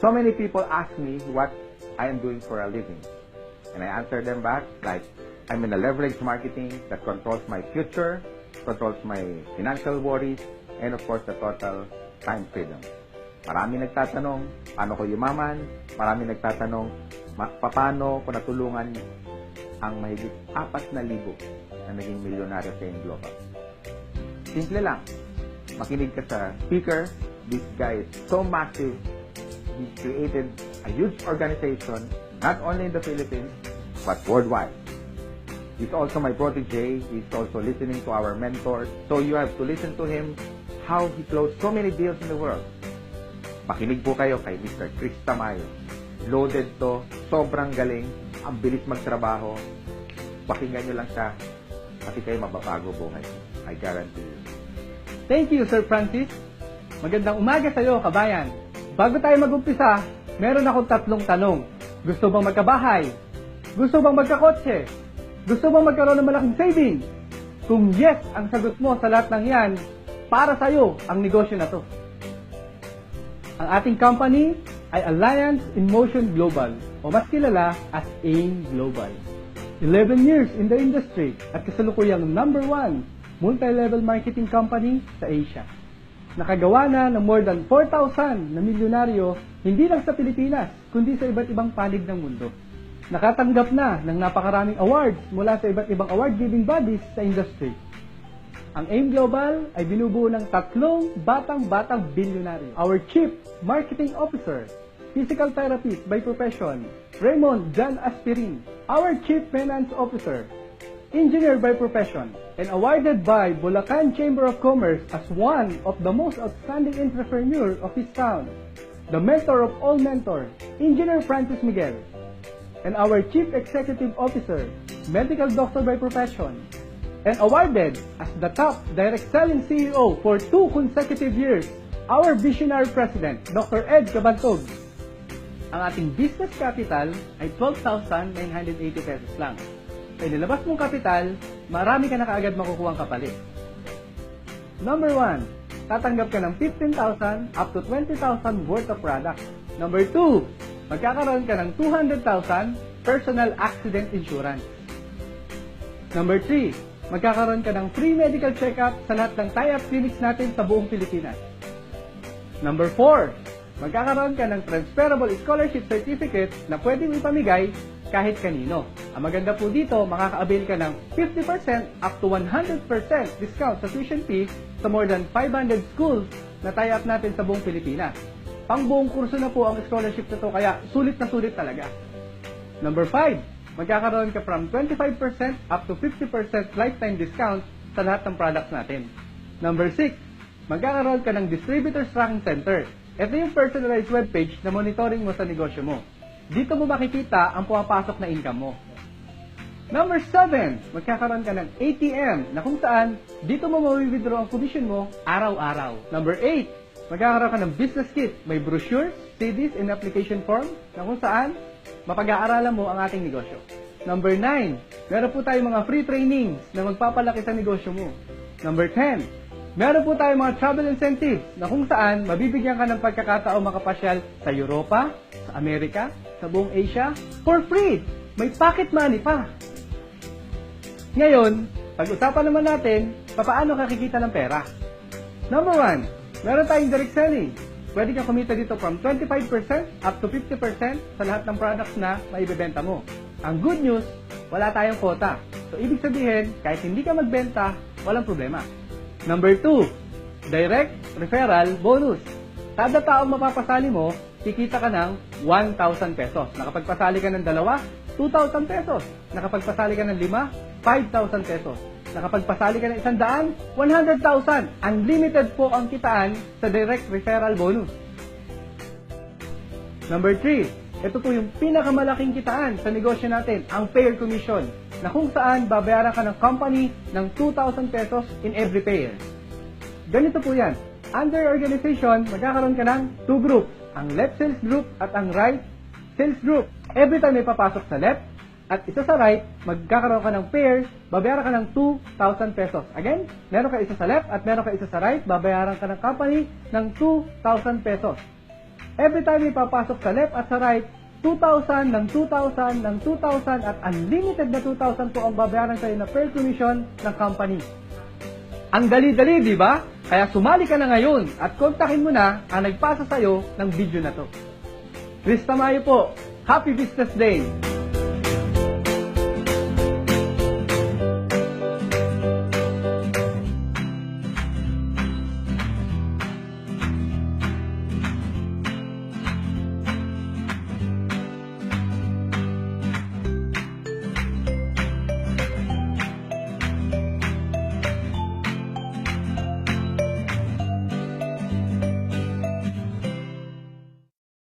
So many people ask me what I am doing for a living. And I answer them back like, I'm in a leverage marketing that controls my future, controls my financial worries, and of course, the total time freedom. Marami nagtatanong, paano ko yumaman? Marami nagtatanong, paano ko natulungan ang mahigit 4,000 na naging milyonaryo sa Global. Simple lang. Makinig ka sa speaker. This guy is so massive. He created a huge organization, not only in the Philippines, but worldwide. He's also my protege. He's also listening to our mentors. So you have to listen to him, how he closed so many deals in the world. Makinig po kayo kay Mr. Chris Tamayo. Loaded to, sobrang galing, ang bilis magtrabaho. Pakinggan nyo lang siya, pati kayo mababago buhay. I guarantee you. Thank you, Sir Francis. Magandang umaga sa iyo, kabayan. Bago tayo mag-umpisa, meron akong 3 tanong. Gusto bang magkabahay? Gusto bang magkakotse? Gusto bang magkaroon ng malaking savings? Kung yes ang sagot mo sa lahat ng yan, para sa iyo ang negosyo na to. Ang ating company ay Alliance in Motion Global o mas kilala as AIM Global. 11 years in the industry at kasalukuyang #1 multi-level marketing company sa Asia. Nakagawa na ng more than 4,000 na milyonaryo hindi lang sa Pilipinas, kundi sa iba't ibang panig ng mundo. Nakatanggap na ng napakaraming awards mula sa iba't ibang award-giving bodies sa industry. Ang AIM Global ay binubuo ng 3 batang-batang bilyonaryo. Our Chief Marketing Officer, Physical Therapist by profession, Raymond John Aspirin. Our Chief Finance Officer, Engineer by profession, and awarded by Bulacan Chamber of Commerce as one of the most outstanding entrepreneur of his town. The mentor of all mentors, Engineer Francis Miguel. And our Chief Executive Officer, Medical Doctor by profession, and awarded as the top direct selling CEO for 2 consecutive years, our visionary president, Dr. Ed Cabantog. Ang ating business capital ay 12,980 pesos lang. Sa inilabas mong kapital, marami ka na kaagad makukuhang kapalit. Number 1, tatanggap ka ng 15,000 up to 20,000 worth of product. Number 2, magkakaroon ka ng 200,000 personal accident insurance. Number 3, magkakaroon ka ng free medical check-up sa lahat ng tie-up clinics natin sa buong Pilipinas. Number 4, magkakaroon ka ng transferable scholarship certificate na pwedeng ipamigay kahit kanino. Ang maganda po dito, makaka-avail ka ng 50% up to 100% discount sa tuition fee sa more than 500 schools na tie-up natin sa buong Pilipinas. Pang buong kurso na po ang scholarship na to, kaya sulit na sulit talaga. Number 5, magkakaroon ka from 25% up to 50% lifetime discount sa lahat ng products natin. Number 6, magkakaroon ka ng Distributors Tracking Center. Ito yung personalized webpage na monitoring mo sa negosyo mo. Dito mo makikita ang pumapasok na income mo. Number 7, magkakaroon ka ng ATM na kung saan dito mo ma-withdraw ang commission mo araw-araw. Number 8, magkakaroon ka ng business kit. May brochures, CDs, and application form na kung saan mapag-aaralan mo ang ating negosyo. Number 9, meron po tayong mga free trainings na magpapalaki sa negosyo mo. Number 10, meron po tayong mga travel incentives na kung saan mabibigyan ka ng pagkakataong makapasyal sa Europa, sa Amerika, sa buong Asia, for free. May pocket money pa. Ngayon, pag-usapan naman natin, paano kakikita ng pera. Number 1, meron tayong direct selling. Pwede kang kumita dito from 25% up to 50% sa lahat ng products na maibebenta mo. Ang good news, wala tayong quota. So, ibig sabihin, kahit hindi ka magbenta, walang problema. Number 2, direct referral bonus. Kada taong mapapasali mo, kikita ka ng 1,000 pesos. Nakapagpasali ka ng 2, 2,000 pesos. Nakapagpasali ka ng 5, 5,000 pesos. Nakapagpasali ka ng 100, 100,000. Unlimited po ang kitaan sa direct referral bonus. Number 3, ito po yung pinakamalaking kitaan sa negosyo natin, ang pair commission, na kung saan babayaran ka ng company ng 2,000 pesos in every pair. Ganito po yan. Under organization, magkakaroon ka ng 2 groups, ang left sales group at ang right sales group. Every time may papasok sa left at isa sa right, magkakaroon ka ng pair, babayaran ka ng 2,000 pesos. Again, meron ka isa sa left at meron ka isa sa right, babayaran ka ng company ng 2,000 pesos. Every time ipapasok sa left at sa right, 2,000 ng 2,000 ng 2,000 at unlimited na 2,000 po ang babayaran sa'yo na per commission ng company. Ang dali-dali, di ba? Kaya sumali ka na ngayon at kontakin mo na ang nagpasa sa'yo ng video na to. Chris Tamayo po. Happy Business Day!